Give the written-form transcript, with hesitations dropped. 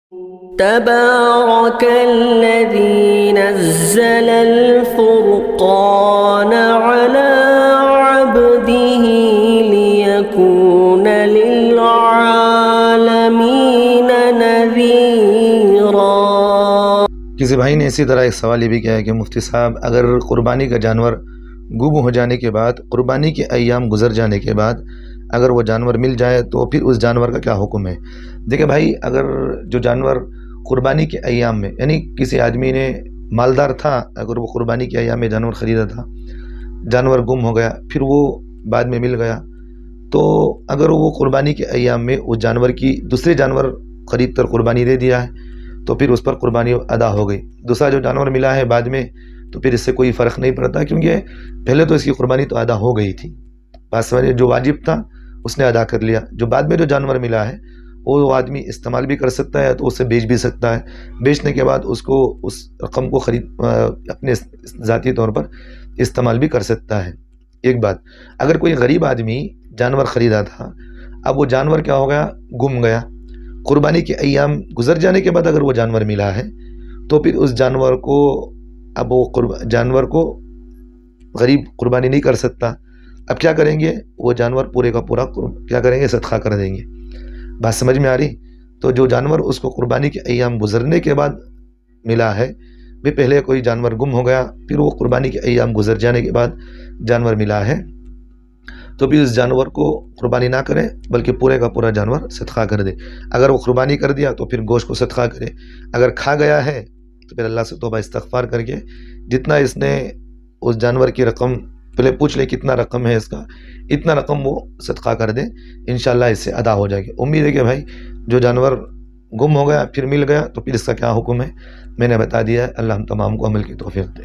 तबारकल्लज़ी नज़्ज़लल फ़ुरक़ान अला अब्दिही लियकून लिलआलमीन नज़ीरा। किसी भाई ने इसी तरह एक सवाल ये भी किया है कि मुफ्ती साहब, अगर क़ुरबानी का जानवर गुम हो जाने के बाद, क़ुरबानी के अय्याम गुज़र जाने के बाद अगर वो जानवर मिल जाए तो फिर उस जानवर का क्या हुक्म है? देखिए भाई, अगर जो जानवर क़ुरबानी के अय्याम में, यानी किसी आदमी ने मालदार था, अगर वो क़ुरबानी के अय्याम में जानवर ख़रीदा था, जानवर गुम हो गया, फिर वो बाद में मिल गया, तो अगर वो क़ुरबानी के अय्याम में उस जानवर की दूसरे जानवर ख़रीद कर क़ुरबानी दे दिया है तो फिर उस पर क़ुरबानी अदा हो गई। दूसरा जो जानवर मिला है बाद में, तो फिर इससे कोई फ़र्क नहीं पड़ता, क्योंकि पहले तो इसकी क़ुरबानी तो अदा हो गई थी। बात समझिए, जो वाजिब था उसने अदा कर लिया। जो बाद में जो जानवर मिला है वो आदमी इस्तेमाल भी कर सकता है, तो उसे बेच भी सकता है। बेचने के बाद उसको उस रकम को अपने ज़ाती तौर पर इस्तेमाल भी कर सकता है। एक बात, अगर कोई गरीब आदमी जानवर ख़रीदा था, अब वो जानवर क्या हो गया, गुम गया, क़ुरबानी के अय्याम गुज़र जाने के बाद अगर वो जानवर मिला है तो फिर उस जानवर को, अब वो जानवर को गरीब क़ुरबानी नहीं कर सकता। अब क्या करेंगे, वो जानवर पूरे का पूरा क्या करेंगे, सदका कर देंगे। बात समझ में आ रही? तो जो जानवर उसको क़ुरबानी के अय्याम गुज़रने के बाद मिला है, भी पहले कोई जानवर गुम हो गया, फिर वो क़ुरबानी के अय्याम गुज़र जाने के बाद जानवर मिला है, तो भी उस जानवर को क़ुरबानी ना करें, बल्कि पूरे का पूरा जानवर सदका कर दे। अगर वो क़ुरबानी कर दिया तो फिर गोश्त को सदका करे। अगर खा गया है तो फिर अल्लाह से तौबा इस्तग़फ़ार करके जितना इसने उस जानवर की रकम, पहले पूछ ले कितना रकम है इसका, इतना रकम वो सदका कर दे, इंशाअल्लाह इससे अदा हो जाएगी। उम्मीद है कि भाई, जो जानवर गुम हो गया फिर मिल गया तो फिर इसका क्या हुक्म है मैंने बता दिया है। अल्लाह हम तमाम को अमल की तौफ़ीक़ दे।